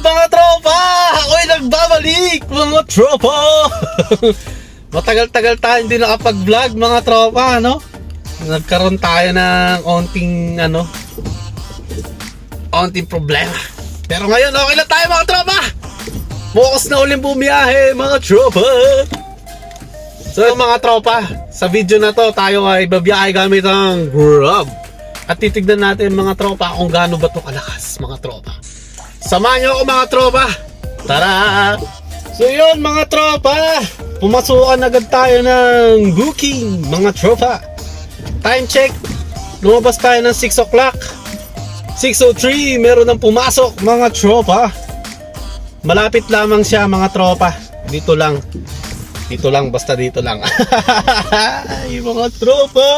mga tropa? Ako'y nagbabalik mga tropa. Matagal-tagal tayo hindi nakapag-vlog mga tropa, no? Nagkaroon tayo ng onting problema. Pero ngayon okay na tayo mga tropa. Bukas na uling bumiyahe mga tropa. So mga tropa, sa video na to tayo ay babiyahe gamit ang Grab. At titignan natin mga tropa kung gaano ba ito kalakas mga tropa. Samahan nyo ako mga tropa. Tara! So yun mga tropa, pumasukan agad tayo ng booking mga tropa. Time check, lumabas tayo ng 6 o'clock. 6:03, meron ng pumasok mga tropa. Malapit lamang siya mga tropa. Dito lang, basta dito lang. Ay mga tropa.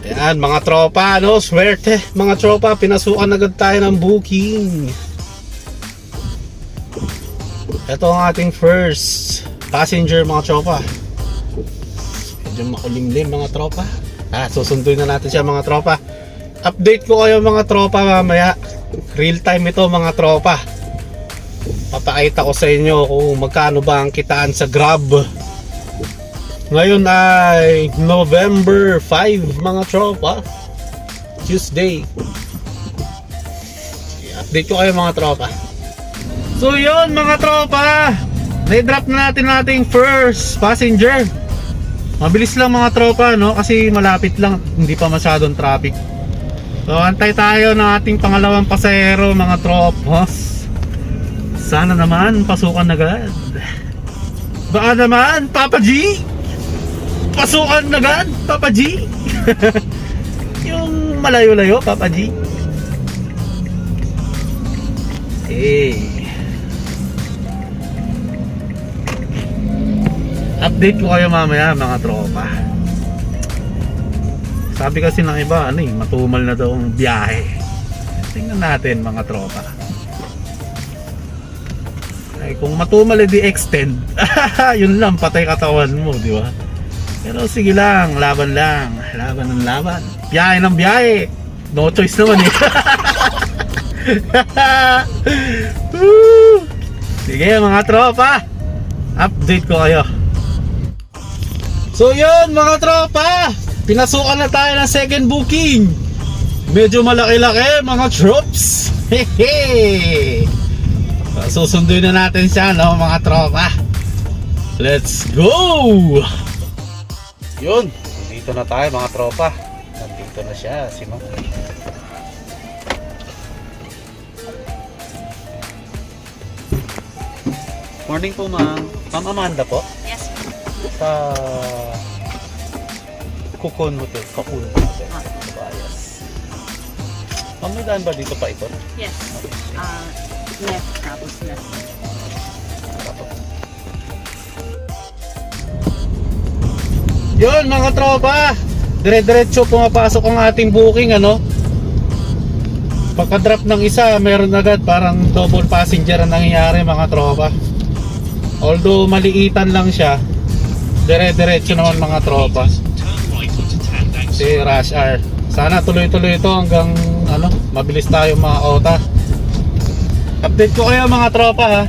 Ayan mga tropa, no? Swerte mga tropa, pinasukan agad tayo ng booking. Ito ang ating first passenger mga tropa. Medyo makulimlim mga tropa. Susunduin na natin siya mga tropa. Update ko kayo mga tropa mamaya. Real time ito mga tropa. Papakita ko sa inyo kung magkano ba ang kitaan sa Grab. Ngayon ay November 5 mga tropa, Tuesday. Update ko kayo mga tropa. So yun mga tropa, na-drop na natin ating first passenger. Mabilis lang mga tropa, no? Kasi malapit lang, hindi pa masyadong traffic. So antay tayo ng ating pangalawang pasahero mga tropa. Sana naman pasukan agad. Baka naman Papa G, pasukan agad Papa G. Yung malayo-layo Papa G. Update ko kayo mamaya mga tropa. Sabi kasi ng iba, matumal na daw ang biyahe. Tingnan natin mga tropa. Ay, kung matumal edi extend. Yun lang, patay katawan mo, di ba? Pero sige lang, laban lang. Laban ng laban. Biyahe ng biyahe. No choice naman eh. Sige mga tropa, update ko kayo. So yun mga tropa, pinasukan na tayo ng second booking. Medyo malaki-laki mga troops. Susunduin na natin siya, no mga tropa. Let's go. Yun, dito na tayo mga tropa. Nandito na siya, si Ma'am. Morning po ma'am. Ma'am Amanda po? Yes. Sa Cocoon Hotel. Cocoon Hotel. Yes. Ma'am, may daan ba dito pa ito? Yes. Left, tapos left. Yun mga tropa, dire-diretso pumapasok ang ating booking, ano? Pagka-drop ng isa, meron agad parang double passenger ang nangyayari mga tropa. Although maliitan lang siya, dire-diretso naman mga tropa. Si rush hour. Sana tuloy-tuloy ito hanggang mabilis tayo mga ota. Update ko kayo mga tropa ha.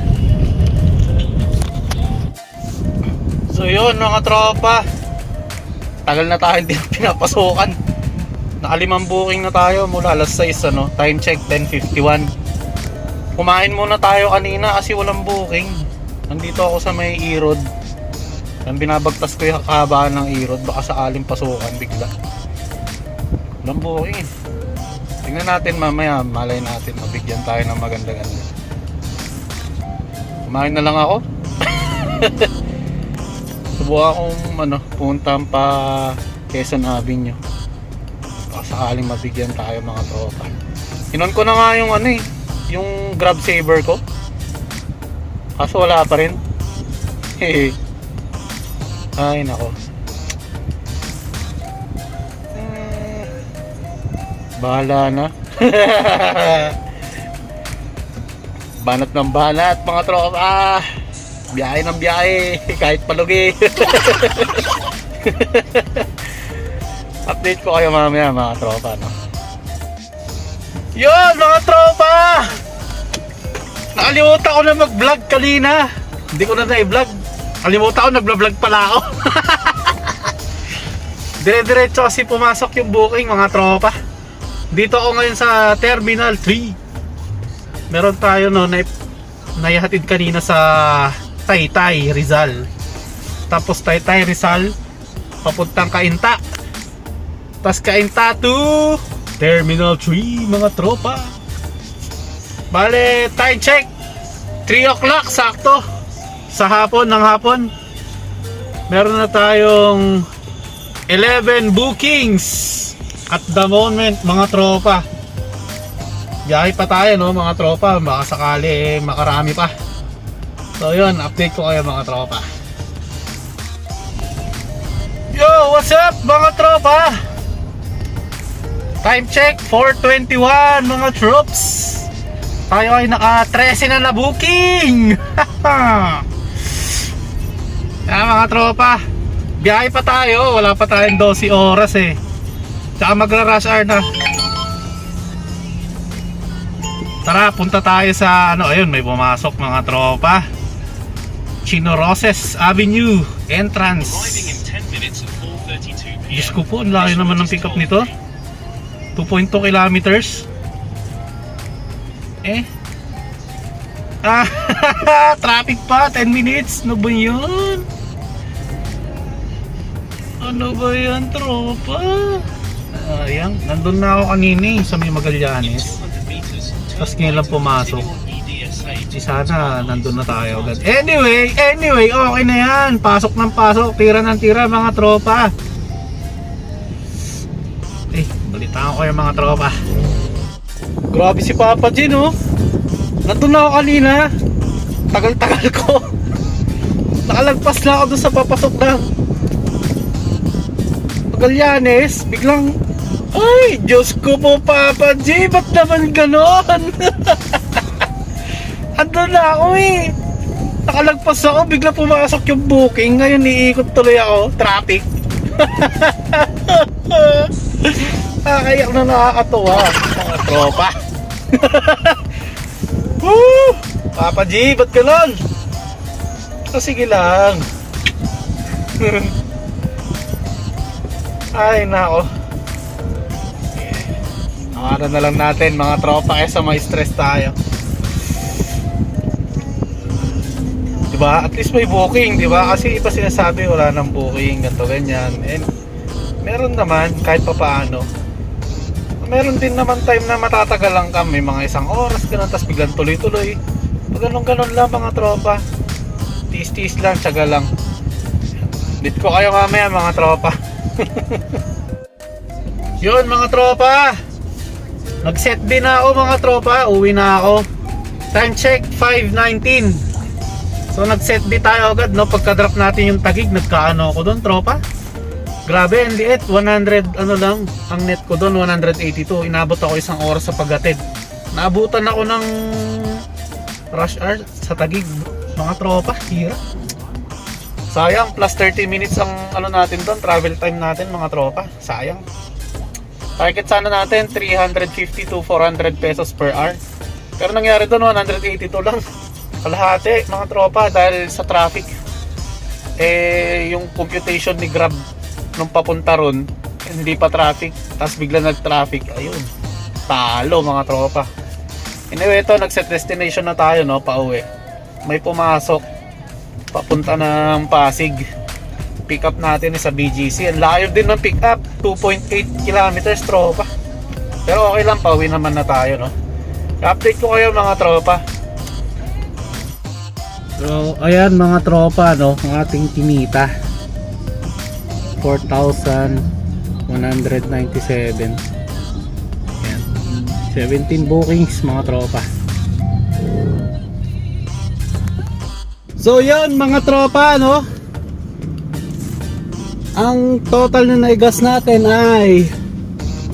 So yun mga tropa, tagal na tayo hindi pinapasukan. Nakalimang booking na tayo mula alas 6 time check 10:51. Kumain muna tayo kanina kasi walang booking. Nandito ako sa may E-Road. Nang binabagtas ko yung kahabaan ng E-Road, baka sakaling pasukan bigla. Walang booking eh. Tingnan natin mamaya, malay natin mabigyan tayo ng maganda-ganda. Kumain na lang ako. Subukan akong puntahan pa Quezon Avenue. Baka sakaling mabigyan tayo mga tropa. Inon ko na nga yung yung Grab Saver ko. Kaso wala pa rin. Ay nako. Bahala na. Banat ng banat mga tropa. Biyahe ng biyahe kahit palugi. Update ko kayo mamaya mga tropa Yun mga tropa! Nakalimutan ko na mag-vlog kanina. Hindi ko na na-vlog. Nakalimutan ko, nag-vlog pala ako. Dire-diretso kasi pumasok yung booking mga tropa. Dito ako ngayon sa Terminal 3. Meron tayo no, naihatid kanina sa Taytay, Rizal. Tapos Taytay, Rizal, papuntang Cainta. Tapos Cainta to Terminal 3 mga tropa. Bale, time check 3 o'clock sakto. Sa hapon ng hapon meron na tayong 11 bookings at the moment mga tropa. Biyahe pa tayo no mga tropa, baka sakali makarami pa. So yun, update ko kayo mga tropa. Yo, what's up mga tropa? Time check 4:21 mga troops. Tayo ay naka 13 na booking. Mga tropa, biyahe pa tayo, wala pa tayong 12 oras eh. Tsaka magra-rush hour na. Tara, punta tayo sa ano, ayun may pumasok mga tropa. Chino Roses Avenue entrance. Diyos ko po, ang layo naman ng pick up nito. 2.2 kilometers. Traffic pa, 10 minutes. Ano ba yun? Ano ba yan, tropa? Ayan, nandun na ako kanina sa may Magallanes. Tapos ngayon lang pumasok. Sana nandun na tayo agad. Anyway, okay na yan. Pasok ng pasok, tira ng tira mga tropa. Balitaan ko kayo mga tropa. Grabe si Papa G, no? Nandun na ako kanina. Tagal-tagal ko. Nakalagpas na ako dun sa papasok na Magallanes. Biglang, ay, Diyos ko po Papa G, ba't naman ganon? Andun na ako eh. Nakalagpas ako, bigla pumasok yung booking. Ngayon iikot tuloy ako, traffic. Kaya na nakakatuwa mga tropa. Woo! Papa G, ba't ganon? Sige lang. Ay nako. Nakaran na lang natin mga tropa kaysa may stress tayo. Diba? At least may booking, diba? Kasi iba sinasabi wala nang booking, ganito ganyan. And meron naman kahit pa paano. Meron din naman time na matatagal lang kami, mga 1 oras ganun, tapos biglang tuloy-tuloy. Ganun lang mga tropa. Tiis-tiis lang, tiyaga lang. Dito ko kayo mamaya mga tropa. Yun mga tropa, nag-set din na ako mga tropa. Uwi na ako. Time check 5:19. So nag-set din tayo agad no. Pagka-drop natin yung Taguig, nagkaano ako doon tropa. Grabe, ang liit, 100 ano lang ang net ko doon, 182. Inabot ako 1 oras sa paghatid. Naabutan ako ng rush hour sa Taguig mga tropa. Hirap. Sayang, plus 30 minutes ang ano natin doon, travel time natin mga tropa. Sayang. Target sana natin 350 to 400 pesos per hour. Pero nangyari doon 182 lang. Kalahati mga tropa dahil sa traffic. Yung computation ni Grab nung papunta ron, hindi pa traffic, tapos bigla nag-traffic. Ayun, talo mga tropa. Anyway, ito, nag-set destination na tayo no, pauwi. May pumasok papunta ng Pasig. Pick up natin sa BGC. Ang layo din ng pick up, 2.8 kilometers tropa. Pero okay lang, pauwi naman na tayo no. Update ko kayo mga tropa. So, ayan mga tropa no, ang ating kinita. 4,197. Ayan. 17 bookings mga tropa. So yan mga tropa no, ang total na naigas natin ay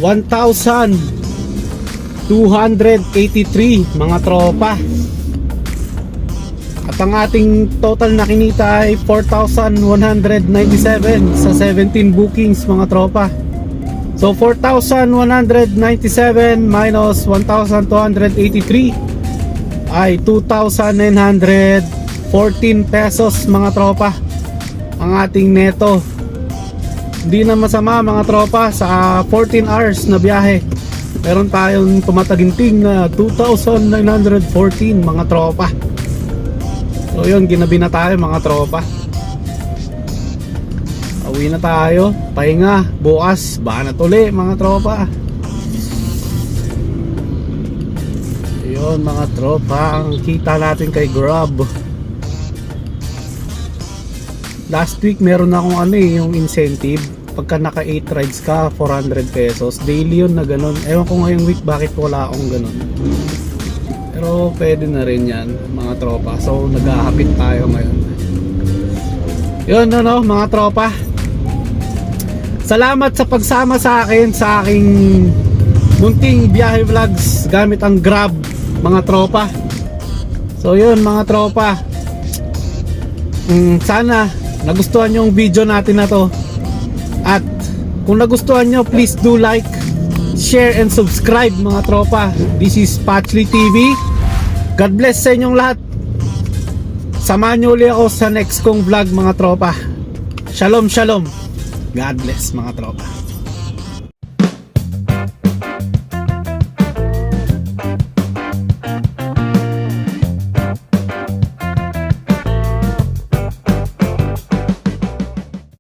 1,283 mga tropa. At ang ating total na kinita ay 4,197 sa 17 bookings mga tropa. So 4,197 minus 1,283 ay 2,914 pesos mga tropa ang ating neto. Hindi na masama mga tropa, sa 14 hours na biyahe meron tayong tumataginting na 2,914 mga tropa. So yun, ginabi na tayo mga tropa. Uwi na tayo, pahinga, bukas banat uli mga tropa. Yun mga tropa, ang kita natin kay Grab. Last week meron akong yung incentive. Pagka naka 8 rides ka, 400 pesos. Daily yun na ganun. Ewan ko ngayong week bakit wala akong ganun. Pero pwede na rin yan mga tropa. So naghahapit tayo ngayon. Yun mga tropa. Salamat sa pagsama sa akin sa aking munting biyahe vlogs gamit ang Grab mga tropa. So yun mga tropa, sana nagustuhan yung video natin na to. At kung nagustuhan nyo, please do like, share and subscribe mga tropa. This is Patchley TV. God bless sa inyong lahat. Samahan nyo ulit ako sa next kong vlog mga tropa. Shalom shalom. God bless mga tropa.